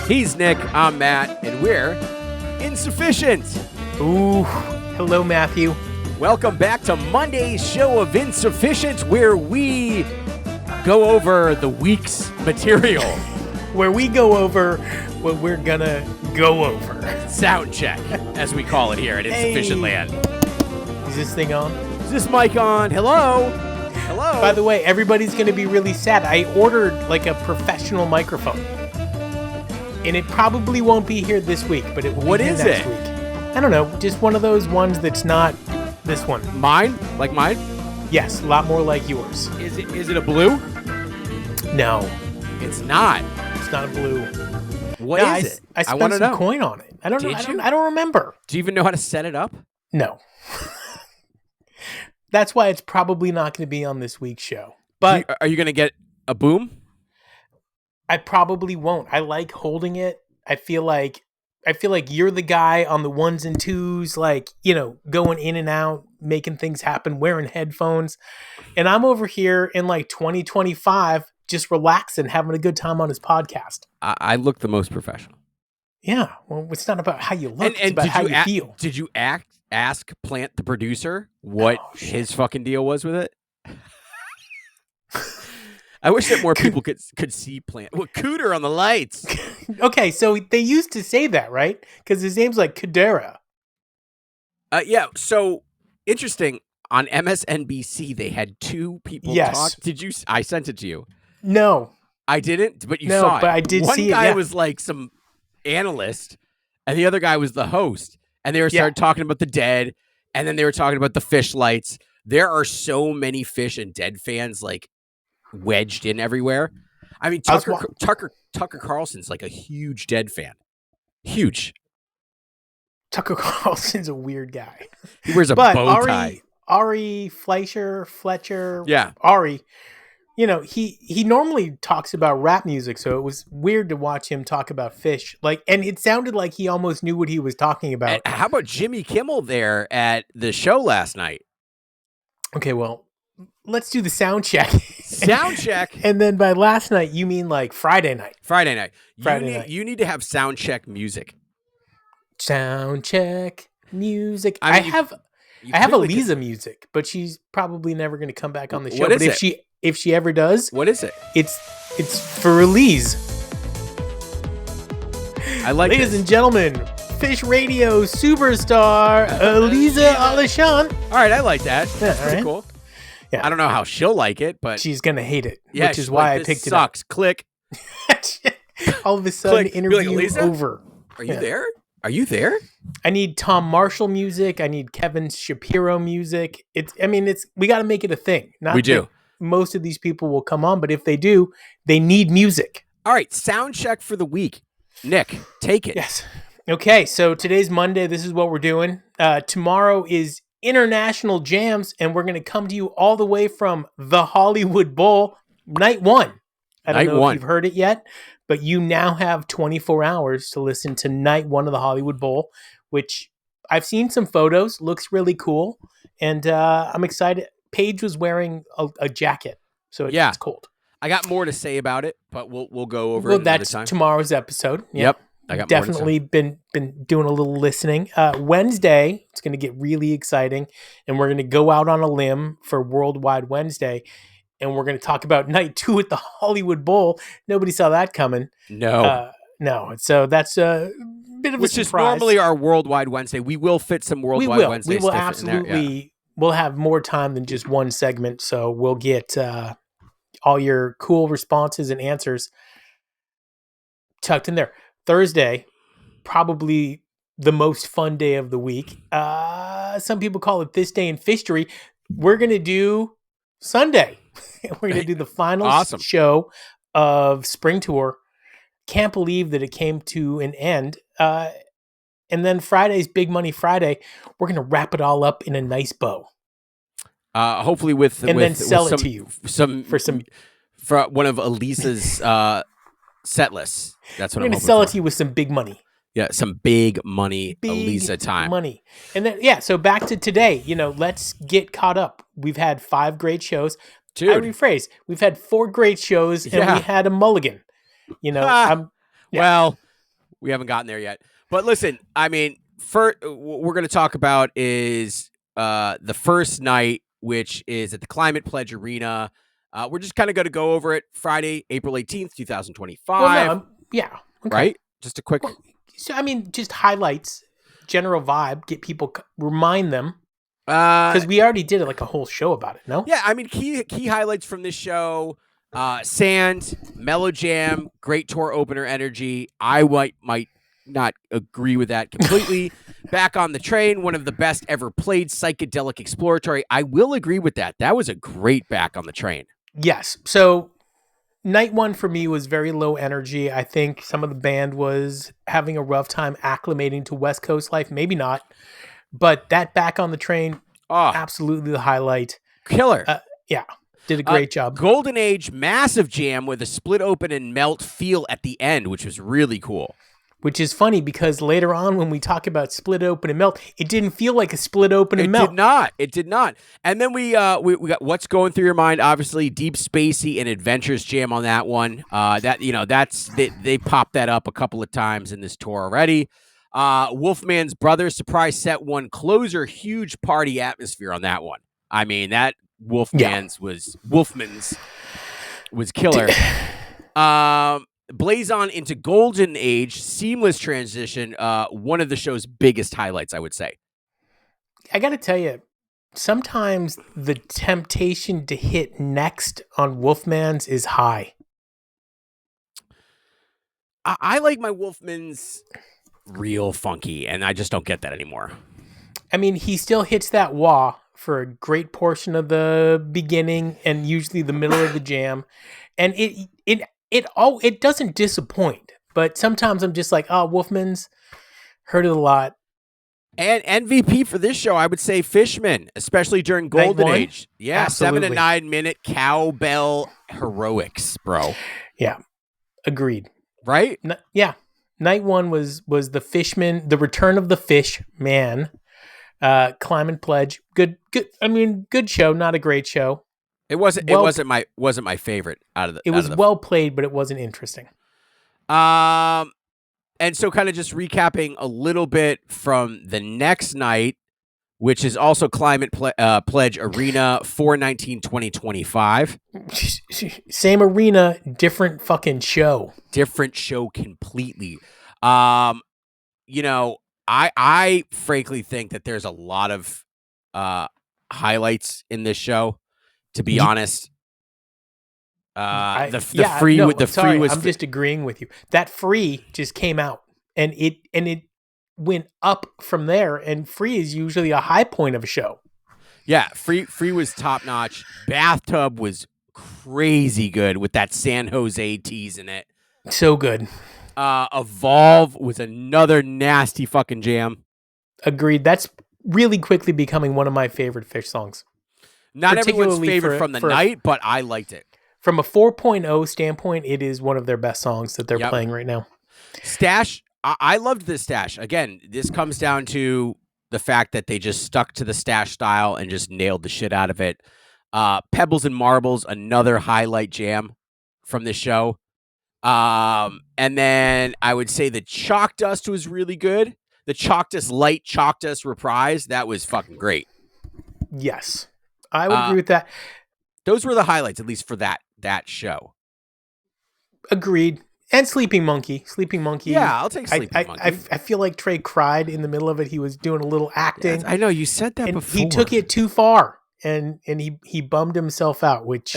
He's Nick, I'm Matt, and we're insufficient. Ooh, hello, Matthew. Welcome back to Monday's show of Insufficient, where we go over the week's material. Where we go over what we're gonna go over. Sound check, as we call it here at Insufficient Land. Is this thing on? Is this mic on? Hello? Hello? By the way, everybody's gonna be really sad. I ordered like a professional microphone. And it probably won't be here this week, but it will be here next week. I don't know, just one of those ones that's not this one. Mine? Like mine? Yes, a lot more like yours. Is it a blue? No. It's not. It's not a blue. What is it? I spent some coin on it. I don't know. I don't remember. Do you even know how to set it up? No. That's why it's probably not going to be on this week's show. But are you going to get a boom? I probably won't. I like holding it. I feel like you're the guy on the ones and twos, like, you know, going in and out, making things happen, wearing headphones. And I'm over here in like 2025, just relaxing, having a good time on his podcast. I look the most professional. Yeah. Well, it's not about how you look. It's about how you feel. Did you ask Plant, the producer, what his fucking deal was with it? I wish that more people could see Plant. Well, Cooter on the lights. Okay, so they used to say that, right? Because his name's like Kadera. Yeah, so interesting. On MSNBC, they had two people talk. Did you? I sent it to you. No. I didn't, but you saw it. But I did see it. One guy was like some analyst, and the other guy was the host. And they started talking about the dead, and then they were talking about the Phish lights. There are so many Phish and Dead fans, like, wedged in everywhere. I mean, Tucker Carlson's like a huge Dead fan. Huge. Tucker Carlson's a weird guy. He wears a bow tie. Ari Fletcher. Yeah. Ari. You know, he normally talks about rap music, so it was weird to watch him talk about Phish. Like, and it sounded like he almost knew what he was talking about. And how about Jimmy Kimmel there at the show last night? Okay, well, let's do the sound check. Sound check. And then by last night, you mean like Friday night. Friday night. You need to have sound check music. Sound check music. I have Aliza music, but she's probably never going to come back on the show. What is it? If she ever does, what is it? It's for Elise. I like Ladies and gentlemen, Phish Radio superstar Aliza Alishan. All right, I like that. Yeah, That's pretty cool. Yeah. I don't know how she'll like it, but she's gonna hate it. Yeah, which is why I picked it up. Click. All of a sudden, Click. interview like, over. Are you there? Are you there? I need Tom Marshall music. I need Kevin Shapiro music. We got to make it a thing. We do. Most of these people will come on, but if they do, they need music. All right, sound check for the week. Nick, take it. Yes. Okay, so today's Monday. This is what we're doing. Tomorrow is International Jams, and we're going to come to you all the way from the Hollywood Bowl, night one. I don't know if you've heard it yet, but you now have 24 hours to listen to night one of the Hollywood Bowl, which I've seen some photos. Looks really cool, and I'm excited. Paige was wearing a jacket, so it's cold. I got more to say about it, but we'll go over it another time. That's tomorrow's episode. Yep. I got definitely been doing a little listening. Wednesday, it's going to get really exciting, and we're going to go out on a limb for Worldwide Wednesday, and we're going to talk about night two at the Hollywood Bowl. Nobody saw that coming. No. No. So that's a bit of a surprise. Which is normally our Worldwide Wednesday. We will fit some Worldwide Wednesday stuff in there. We will absolutely. We'll have more time than just one segment, so we'll get all your cool responses and answers tucked in there. Thursday, probably the most fun day of the week. Some people call it this day in Phishtory. We're going to do Sunday. We're going to do the final show of Spring Tour. Can't believe that it came to an end. And then Friday's Big Money Friday. We're going to wrap it all up in a nice bow. Hopefully then sell it to you for one of Elisa's set lists. That's what we're going to sell it to you with some big money. Yeah, some big money, Elisa time. Money. And then, so back to today. Let's get caught up. We've had 5 great shows. Dude. I rephrase. We've had 4 great shows, and we had a mulligan. Well, We haven't gotten there yet. But listen, I mean, what we're going to talk about is the first night, which is at the Climate Pledge Arena. We're just kind of going to go over it Friday, April 18th, 2025. Well, no, yeah. Okay. Right? Just a quick. Well, so, I mean, just highlights, general vibe, get people, remind them. Because we already did like a whole show about it, no? Yeah, I mean, key highlights from this show: Sand, Mellow Jam, great tour opener energy. I might not agree with that completely. Back on the Train, one of the best ever played psychedelic exploratory. I will agree with that. That was a great Back on the Train. Yes. So night one for me was very low energy. I think some of the band was having a rough time acclimating to West Coast life. Maybe not. But that Back on the Train, absolutely the highlight. Killer. Yeah. Did a great job. Golden Age, massive jam with a split open and melt feel at the end, which was really cool. Which is funny because later on when we talk about split open and melt, it didn't feel like a split open and melt. It did not. And then we got What's Going Through Your Mind, obviously Deep Spacey and Adventures jam on that one. They popped that up a couple of times in this tour already. Wolfman's Brother surprise set one closer, huge party atmosphere on that one. I mean, that Wolfman's was killer. Blaze on into Golden Age, seamless transition. One of the show's biggest highlights, I would say. I got to tell you, sometimes the temptation to hit next on Wolfman's is high. I like my Wolfman's real funky, and I just don't get that anymore. I mean, he still hits that wah for a great portion of the beginning and usually the middle of the jam, and it doesn't disappoint. But sometimes I'm just like, oh, Wolfman's, heard it a lot. And MVP for this show, I would say Fishman, especially during Golden Age. Yeah, absolutely. 7 to 9 minute cowbell heroics, bro. Yeah, agreed. Right? Yeah. Night one was the Fishman, the return of the Fish Man. Climate Pledge, good. I mean, good show, not a great show. It wasn't my favorite out of the. It was well played, but it wasn't interesting. And so kind of just recapping a little bit from the next night, which is also Climate Pledge Arena 4/19/2025. Same arena, different fucking show. Different show completely. I frankly think that there's a lot of highlights in this show, to be honest. I'm just agreeing with you. That Free just came out and it went up from there, and Free is usually a high point of a show. Yeah, Free was top notch. Bathtub was crazy good with that San Jose tease in it. So good. Evolve was another nasty fucking jam. Agreed. That's really quickly becoming one of my favorite Phish songs. Not everyone's favorite from the night, but I liked it. From a 4.0 standpoint, it is one of their best songs that they're playing right now. Stash, I loved this Stash. Again, this comes down to the fact that they just stuck to the Stash style and just nailed the shit out of it. Pebbles and Marbles, another highlight jam from this show. And then I would say the Chalk Dust was really good. The Chalk Dust Light Chalk Dust reprise, that was fucking great. Yes, I would agree with that. Those were the highlights, at least for that show. Agreed. And Sleeping Monkey. Yeah, I'll take Sleeping Monkey. I feel like Trey cried in the middle of it. He was doing a little acting. I know, you said that before. He took it too far, and he bummed himself out, which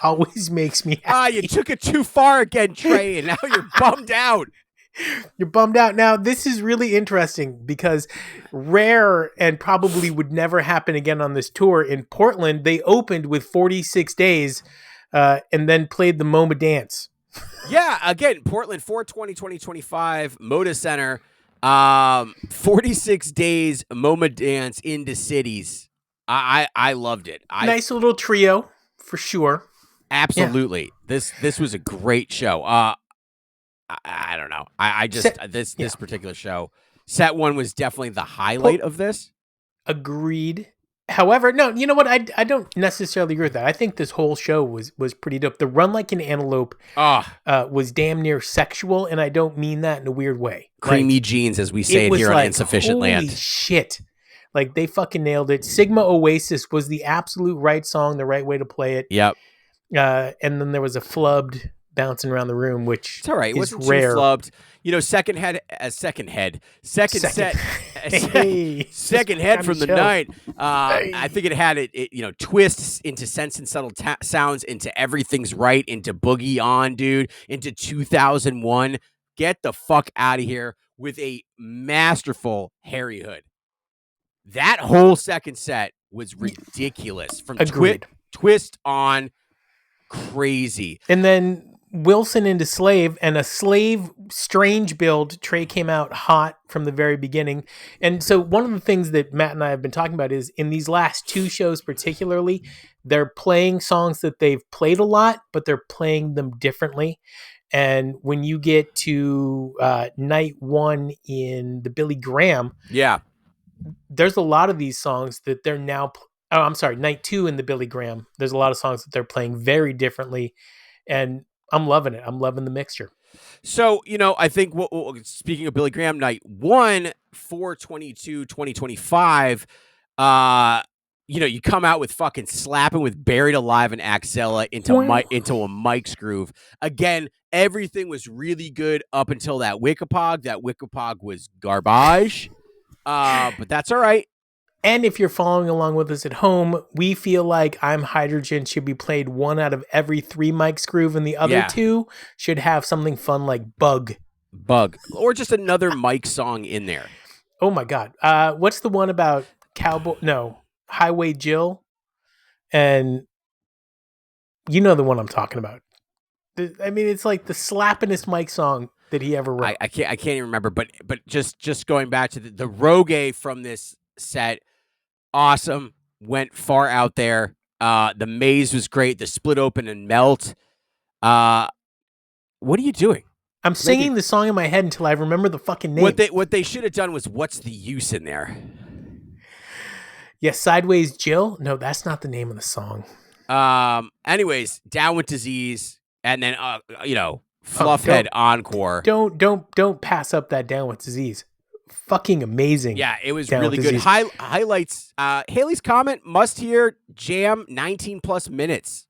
always makes me happy. You took it too far again, Trey, and now you're bummed out. You're bummed out. Now, this is really interesting because rare and probably would never happen again on this tour. In Portland, they opened with 46 Days and then played the MoMA Dance. Yeah, again, Portland 4/20/2025, Moda Center, 46 Days, MoMA Dance into cities. I loved it. Nice little trio, for sure. Absolutely. Yeah. This was a great show. I don't know. This particular show, set one was definitely the highlight of this. Agreed. However, no, you know what? I don't necessarily agree with that. I think this whole show was pretty dope. The Run Like an Antelope Ah, was damn near sexual, and I don't mean that in a weird way. creamy Like, jeans, as we it say it was here on like, Insufficient holy Land. shit. Like, they fucking nailed it. Sigma Oasis was the absolute right song, the right way to play it. Yep. And then there was a flubbed bouncing around the room, which It's all right. It is wasn't too rare. flubbed. You know, second set, Hey, second head from the night. Hey. I think it had twists into Sense and Subtle sounds, into Everything's Right, into Boogie On, dude, into 2001. Get the fuck out of here with a masterful Harry Hood. That whole second set was ridiculous. From twist on, crazy. And then Wilson into Slave, and a Slave strange build. Trey came out hot from the very beginning. And so one of the things that Matt and I have been talking about is in these last two shows particularly, they're playing songs that they've played a lot, but they're playing them differently. And when you get to night one in the Billy Graham, yeah, there's a lot of these songs that they're now night two in the Billy Graham, there's a lot of songs that they're playing very differently, and I'm loving it. I'm loving the mixture. So, I think speaking of Billy Graham, night 1, 4/22/2025, you come out with fucking Slapping with Buried Alive and Axella into a Mike's Groove. Again, everything was really good up until that Wickapog. That Wickapog was garbage. But that's all right. And if you're following along with us at home, we feel like I'm Hydrogen should be played one out of every 3 Mike's Groove, and the other 2 should have something fun like Bug. Or just another Mike song in there. Oh my God. What's the one about Highway Jill? And you know the one I'm talking about. I mean, it's like the slappingest Mike song that he ever wrote. I can't even remember, but just going back to the Rogue from this set, awesome, went far out there. The Maze was great. The Split Open and Melt. What are you doing? I'm singing the song in my head until I remember the fucking name. What they should have done was, what's the use in there? Yeah, Sideways Jill. No, that's not the name of the song. Anyways, Down with Disease, and then Fluffhead Encore. Don't pass up that Down with Disease. Fucking amazing. Yeah, it was really good. Highlights. Haley's Comet, must hear jam, 19 plus minutes.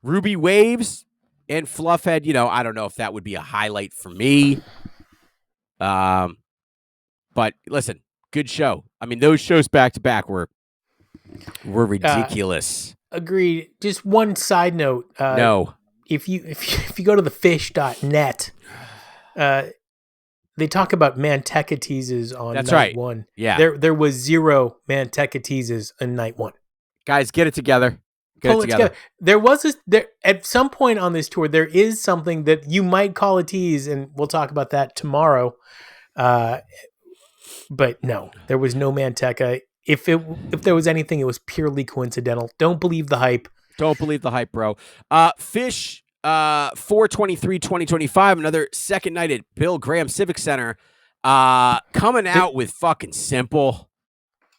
Ruby Waves and Fluffhead. I don't know if that would be a highlight for me. But listen, good show. I mean, those shows back to back were ridiculous. Agreed. Just one side note. No. If you go to the phish.net, they talk about Manteca teases on night 1. Yeah. There was 0 Manteca teases in night 1. Guys, get it together. Get it together. There was at some point on this tour, there is something that you might call a tease, and we'll talk about that tomorrow. But no, there was no Manteca. If there was anything, it was purely coincidental. Don't believe the hype. Don't believe the hype, bro. Phish, 4/23/2025, another second night at Bill Graham Civic Center. Coming out with fucking Simple.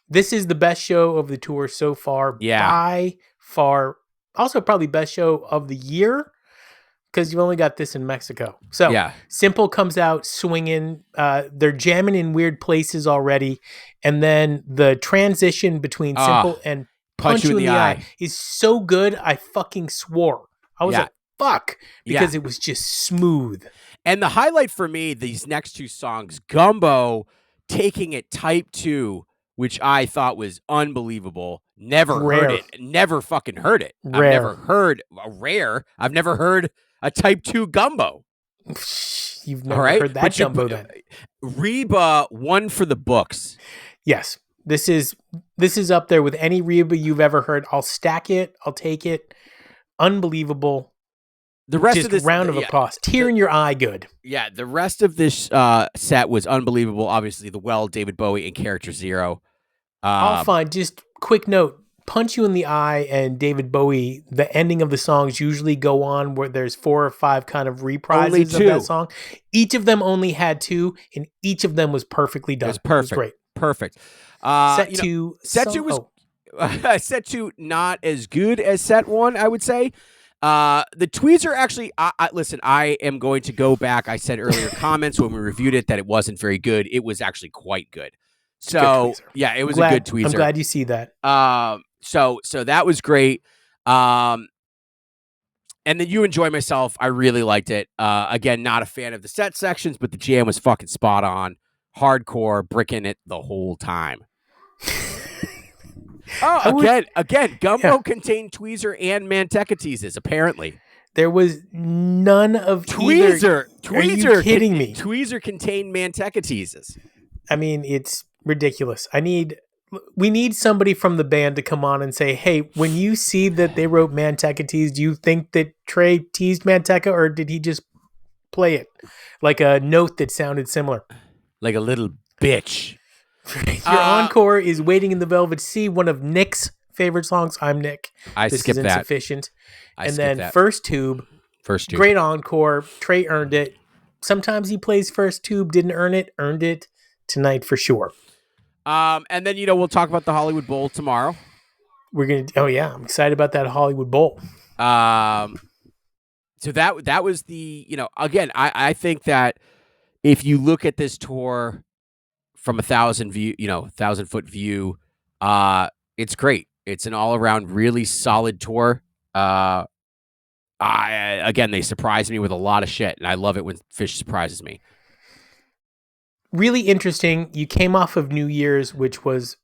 This is the best show of the tour so far. Yeah. By far. Also probably best show of the year, because you've only got this in Mexico. So yeah. Simple comes out swinging. They're jamming in weird places already. And then the transition between Simple and Punch You in the Eye is so good, I fucking swore. I was like, fuck, because it was just smooth. And the highlight for me, these next 2 songs, Gumbo taking it type 2, which I thought was unbelievable. Never heard it. Never fucking heard it. I've never heard I've never heard a type 2 Gumbo. You've never heard that Gumbo then. Reba, one for the books. Yes. This is up there with any Reba you've ever heard. I'll stack it. I'll take it. Unbelievable. The rest just of this round of applause. Tear in your eye good. Yeah, the rest of this set was unbelievable. Obviously, The Well, David Bowie, and Character Zero. All fine. Just quick note. Punch You in the Eye and David Bowie, the ending of the songs usually go on where there's 4 or 5 kind of reprises of that song. Each of them only had 2, and each of them was perfectly done. It was perfect. It was great. Perfect. Set 2 was set 2 not as good as set 1, I would say. The tweezer actually, listen, I am going to go back. I said earlier comments when we reviewed it that it wasn't very good. It was actually quite good. So yeah, it was a good tweezer. I'm glad you see that. So that was great. And then You Enjoy Myself, I really liked it. Again, not a fan of the set sections, but the jam was fucking spot on. Hardcore, bricking it the whole time. Again, Gumbo contained tweezer and manteca teases, apparently. There was none of tweezer. Either. Are you kidding me? Tweezer contained manteca teases. I mean, it's ridiculous. We need somebody from the band to come on and say, hey, when you see that they wrote Manteca tease, do you think that Trey teased Manteca, or did he just play it like a note that sounded similar? Like a little bitch. Your encore is Waiting in the Velvet Sea, one of Nick's favorite songs. I'm Nick. This is insufficient. And then First Tube. First Tube. Great encore. Trey earned it. Sometimes he plays First Tube, didn't earn it, earned it tonight for sure. And then, we'll talk about the Hollywood Bowl tomorrow. I'm excited about that Hollywood Bowl. So that was the, again, I think that if you look at this tour from 1,000-foot view, it's great. It's an all around really solid tour. Again, they surprised me with a lot of shit, and I love it when Phish surprises me. Really interesting. You came off of New Year's, which was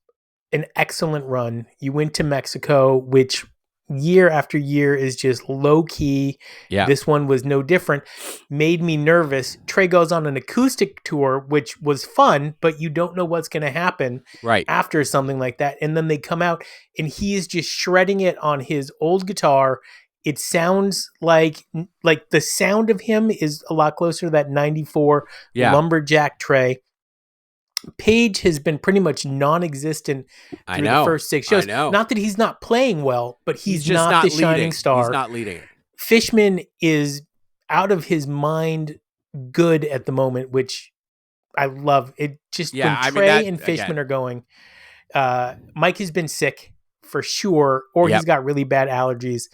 an excellent run. You went to Mexico, which year after year is just low key. Yeah. This one was no different. Made me nervous. Trey goes on an acoustic tour, which was fun, but you don't know what's going to happen after something like that. And then they come out and he is just shredding it on his old guitar. It sounds like the sound of him is a lot closer to that 94 lumberjack Trey. Page has been pretty much non-existent through the first 6 shows. Not that he's not playing well, but he's just not the shining star. He's not leading. Fishman is out of his mind good at the moment, which I love. It just when Trey and Fishman are going. Mike has been sick for sure, or he's got really bad allergies.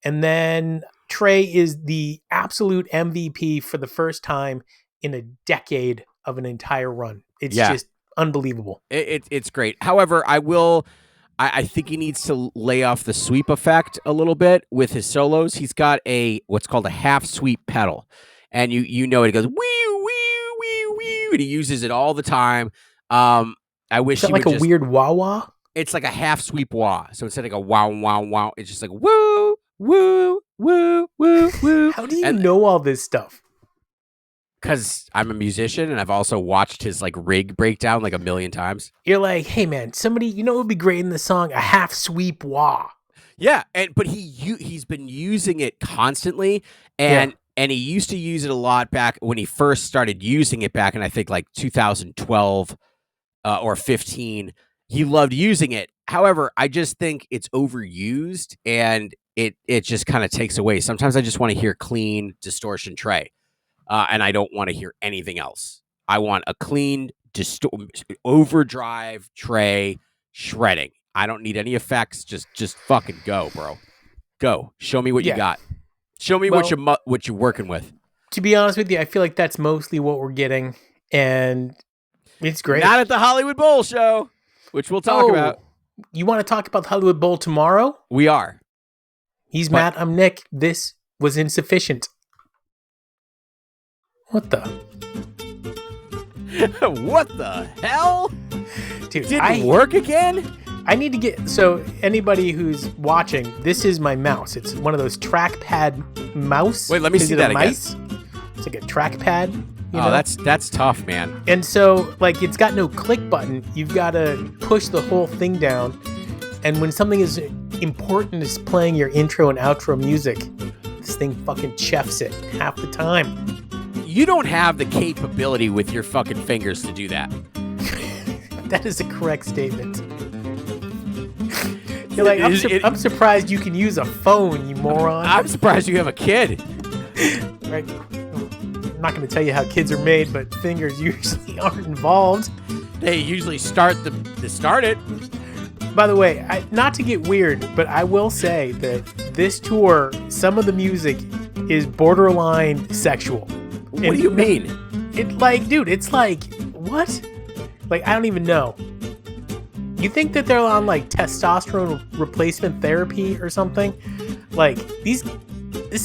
And then Trey is the absolute MVP for the first time in a decade of an entire run. It's just unbelievable. It's great. However, I think he needs to lay off the sweep effect a little bit with his solos. He's got what's called a half sweep pedal. And it goes wee, wee, wee, wee, and he uses it all the time. I wish he would a weird wah-wah? It's like a half sweep wah. So instead of a wow, wow, wow, it's just like woo, woo, woo, woo, woo. How do you know all this stuff? Because I'm a musician and I've also watched his rig breakdown a million times. You're like, hey man, somebody, what would be great in the song? A half sweep wah. Yeah, but he's been using it constantly, and he used to use it a lot back when he first started using it back in I think 2012 or 15. He loved using it. However, I just think it's overused and it just kind of takes away. Sometimes I just want to hear clean distortion Trey. And I don't want to hear anything else. I want a clean overdrive Trey shredding. I don't need any effects. Just fucking go, bro. Go. Show me what you got. Show me what you're working with. To be honest with you, I feel like that's mostly what we're getting, and it's great. Not at the Hollywood Bowl show, which we'll talk about. You want to talk about the Hollywood Bowl tomorrow? We are. He's Matt. I'm Nick. This was insufficient. What the? What the hell? Dude, didn't work again? I need to get... So, anybody who's watching, this is my mouse. It's one of those trackpad mouse. Wait, let me see that again. It's like a trackpad. That's tough, man. And so, it's got no click button. You've got to push the whole thing down. And when something as important as playing your intro and outro music, this thing fucking chefs it half the time. You don't have the capability with your fucking fingers to do that. That is a correct statement. You're like, I'm surprised you can use a phone, you moron. I'm surprised you have a kid. Right. I'm not going to tell you how kids are made, but fingers usually aren't involved. They usually start it. By the way, not to get weird, but I will say that this tour, some of the music is borderline sexual. What do you mean? Dude, it's like, what? Like, I don't even know. You think that they're on like testosterone replacement therapy or something? Like, this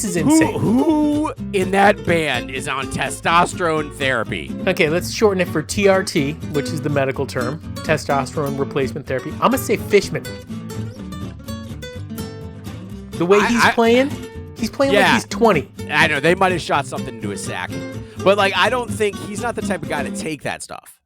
is insane. Who in that band is on testosterone therapy? Okay, let's shorten it for TRT, which is the medical term, testosterone replacement therapy. I'm gonna say Fishman. The way he's playing like he's 20. I know, they might have shot something into his sack. But, like, I don't think he's not the type of guy to take that stuff.